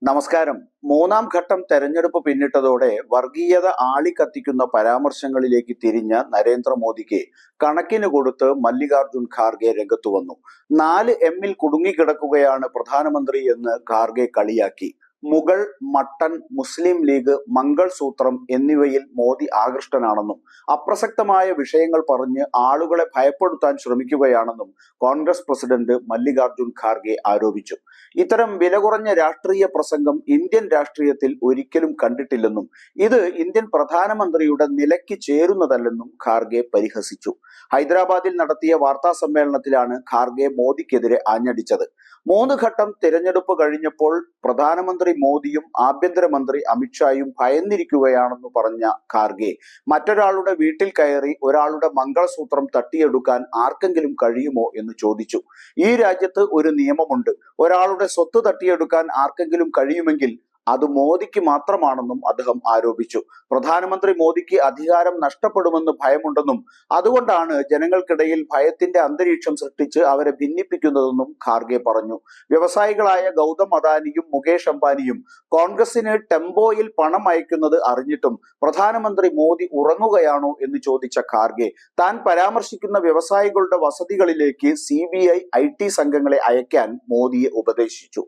നമസ്കാരം. മൂന്നാം ഘട്ടം തെരഞ്ഞെടുപ്പ് പിന്നിട്ടതോടെ വർഗീയത ആളിക്കത്തിക്കുന്ന പരാമർശങ്ങളിലേക്ക് തിരിഞ്ഞ നരേന്ദ്രമോദിക്ക് കണക്കിന് കൊടുത്ത് മല്ലികാർജുൻ ഖാർഗെ രംഗത്തു വന്നു. 4 എമ്മിൽ കുടുങ്ങിക്കിടക്കുകയാണ് പ്രധാനമന്ത്രി എന്ന് ഖാർഗെ കളിയാക്കി. മുഗൾ, മട്ടൻ, മുസ്ലിം ലീഗ്, മംഗൾസൂത്രം എന്നിവയിൽ മോദി ആകൃഷ്ടനാണെന്നും അപ്രസക്തമായ വിഷയങ്ങൾ പറഞ്ഞ് ആളുകളെ ഭയപ്പെടുത്താൻ ശ്രമിക്കുകയാണെന്നും കോൺഗ്രസ് പ്രസിഡന്റ് മല്ലികാർജുൻ ഖാർഗെ ആരോപിച്ചു. ഇത്തരം വില കുറഞ്ഞ രാഷ്ട്രീയ പ്രസംഗം ഇന്ത്യൻ രാഷ്ട്രീയത്തിൽ ഒരിക്കലും കണ്ടിട്ടില്ലെന്നും ഇത് ഇന്ത്യൻ പ്രധാനമന്ത്രിയുടെ നിലയ്ക്ക് ചേരുന്നതല്ലെന്നും ഖാർഗെ പരിഹസിച്ചു. ഹൈദരാബാദിൽ നടത്തിയ വാർത്താ സമ്മേളനത്തിലാണ് ഖാർഗെ മോദിക്കെതിരെ ആഞ്ഞടിച്ചത്. 3 ഘട്ടം തിരഞ്ഞെടുപ്പ് കഴിഞ്ഞപ്പോൾ പ്രധാനമന്ത്രി മോദിയും ആഭ്യന്തരമന്ത്രി അമിത്ഷായും ഭയന്നിരിക്കുകയാണെന്ന് പറഞ്ഞ ഖാർഗെ മറ്റൊരാളുടെ വീട്ടിൽ കയറി ഒരാളുടെ മംഗളസൂത്രം തട്ടിയെടുക്കാൻ ആർക്കെങ്കിലും കഴിയുമോ എന്ന് ചോദിച്ചു. ഈ രാജ്യത്ത് ഒരു നിയമമുണ്ട്. ഒരാളുടെ സ്വത്ത് തട്ടിയെടുക്കാൻ ആർക്കെങ്കിലും കഴിയുമെങ്കിൽ അത് മോദിക്ക് മാത്രമാണെന്നും അദ്ദേഹം ആരോപിച്ചു. പ്രധാനമന്ത്രി മോദിക്ക് അധികാരം നഷ്ടപ്പെടുമെന്ന് ഭയമുണ്ടെന്നും അതുകൊണ്ടാണ് ജനങ്ങൾക്കിടയിൽ ഭയത്തിന്റെ അന്തരീക്ഷം സൃഷ്ടിച്ച് അവരെ ഭിന്നിപ്പിക്കുന്നതെന്നും ഖാർഗെ പറഞ്ഞു. വ്യവസായികളായ ഗൗതം അദാനിയും മുകേഷ് അംബാനിയും കോൺഗ്രസിന് ടെമ്പോയിൽ പണം അയക്കുന്നത് അറിഞ്ഞിട്ടും പ്രധാനമന്ത്രി മോദി ഉറങ്ങുകയാണോ എന്ന് ചോദിച്ച ഖാർഗെ താൻ പരാമർശിക്കുന്ന വ്യവസായികളുടെ വസതികളിലേക്ക് CBI IT സംഘങ്ങളെ അയക്കാൻ മോദിയെ ഉപദേശിച്ചു.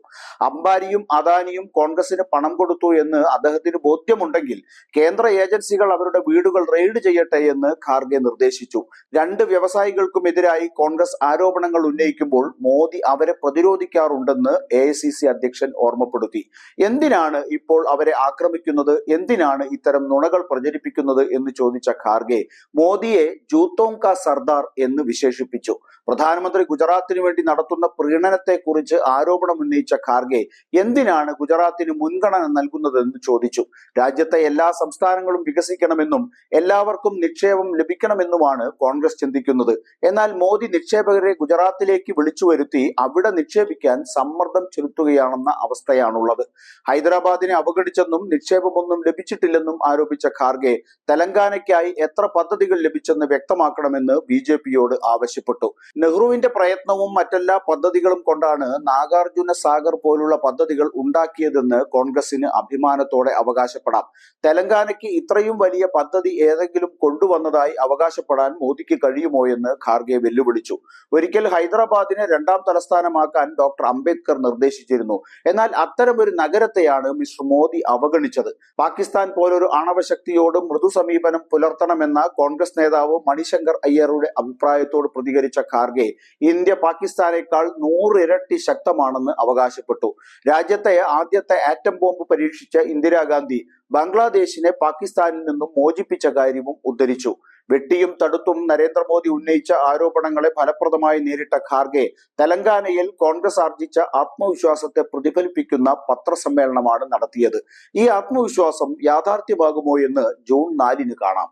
അംബാനിയും അദാനിയും കോൺഗ്രസിന് പണം കൊടുത്തു എന്ന് അദ്ദേഹത്തിന് ബോധ്യമുണ്ടെങ്കിൽ കേന്ദ്ര ഏജൻസികൾ അവരുടെ വീടുകൾ റെയ്ഡ് ചെയ്യട്ടെ എന്ന് ഖാർഗെ നിർദ്ദേശിച്ചു. 2 വ്യവസായികൾക്കുമെതിരായി കോൺഗ്രസ് ആരോപണങ്ങൾ ഉന്നയിക്കുമ്പോൾ മോദി അവരെ പ്രതിരോധിക്കാറുണ്ടെന്ന് AICC അധ്യക്ഷൻ ഓർമ്മപ്പെടുത്തി. എന്തിനാണ് ഇപ്പോൾ അവരെ ആക്രമിക്കുന്നത്, എന്തിനാണ് ഇത്തരം നുണകൾ പ്രചരിപ്പിക്കുന്നത് എന്ന് ചോദിച്ച ഖാർഗെ മോദിയെ ജൂത്തോങ് കാ സർദാർ എന്ന് വിശേഷിപ്പിച്ചു. പ്രധാനമന്ത്രി ഗുജറാത്തിന് വേണ്ടി നടത്തുന്ന പ്രീണനത്തെ കുറിച്ച് ആരോപണം ഉന്നയിച്ച ഖാർഗെ എന്തിനാണ് ഗുജറാത്തിന് മുൻഗണന നൽകുന്നതെന്ന് ചോദിച്ചു. രാജ്യത്തെ എല്ലാ സംസ്ഥാനങ്ങളും വികസിക്കണമെന്നും എല്ലാവർക്കും നിക്ഷേപം ലഭിക്കണമെന്നുമാണ് കോൺഗ്രസ് ചിന്തിക്കുന്നത്. എന്നാൽ മോദി നിക്ഷേപകരെ ഗുജറാത്തിലേക്ക് വിളിച്ചു വരുത്തി അവിടെ നിക്ഷേപിക്കാൻ സമ്മർദ്ദം ചെലുത്തുകയാണെന്ന അവസ്ഥയാണുള്ളത്. ഹൈദരാബാദിനെ അവഗണിച്ചെന്നും നിക്ഷേപമൊന്നും ലഭിച്ചിട്ടില്ലെന്നും ആരോപിച്ച ഖാർഗെ തെലങ്കാനയ്ക്കായി എത്ര പദ്ധതികൾ ലഭിച്ചെന്ന് വ്യക്തമാക്കണമെന്ന് BJPയോട് ആവശ്യപ്പെട്ടു. നെഹ്റുവിന്റെ പ്രയത്നവും മറ്റെല്ലാ പദ്ധതികളും കൊണ്ടാണ് നാഗാർജുന സാഗർ പോലുള്ള പദ്ധതികൾ ഉണ്ടാക്കിയതെന്ന് കോൺഗ്രസിന് അഭിമാനത്തോടെ അവകാശപ്പെടാം. തെലങ്കാനയ്ക്ക് ഇത്രയും വലിയ പദ്ധതി ഏതെങ്കിലും കൊണ്ടുവന്നതായി അവകാശപ്പെടാൻ മോദിക്ക് കഴിയുമോ എന്ന് ഖാർഗെ വെല്ലുവിളിച്ചു. ഒരിക്കൽ ഹൈദരാബാദിനെ 2ാം തലസ്ഥാനമാക്കാൻ ഡോക്ടർ അംബേദ്കർ നിർദ്ദേശിച്ചിരുന്നു. എന്നാൽ അത്തരമൊരു നഗരത്തെയാണ് മിസ്റ്റർ മോദി അവഗണിച്ചത്. പാകിസ്ഥാൻ പോലൊരു ആണവശക്തിയോട് മൃദു സമീപനം പുലർത്തണമെന്ന കോൺഗ്രസ് നേതാവ് മണിശങ്കർ അയ്യരുടെ അഭിപ്രായത്തോട് പ്രതികരിച്ച ഖാർഗെ ഇന്ത്യ പാകിസ്ഥാനേക്കാൾ 100 ഇരട്ടി ശക്തമാണെന്ന് അവകാശപ്പെട്ടു. രാജ്യത്തെ ആദ്യത്തെ ആറ്റം ബോംബ് പരീക്ഷിച്ച ഇന്ദിരാഗാന്ധി ബംഗ്ലാദേശിനെ പാകിസ്ഥാനിൽ നിന്നും മോചിപ്പിച്ച കാര്യവും ഉദ്ധരിച്ചു. വെട്ടിയും തടുത്തും നരേന്ദ്രമോദി ഉന്നയിച്ച ആരോപണങ്ങളെ ഫലപ്രദമായി നേരിട്ട ഖാർഗെ തെലങ്കാനയിൽ കോൺഗ്രസ് ആർജിച്ച ആത്മവിശ്വാസത്തെ പ്രതിഫലിപ്പിക്കുന്ന പത്രസമ്മേളനമാണ് നടത്തിയത്. ഈ ആത്മവിശ്വാസം യാഥാർത്ഥ്യമാകുമോ എന്ന് ജൂൺ 4 കാണാം.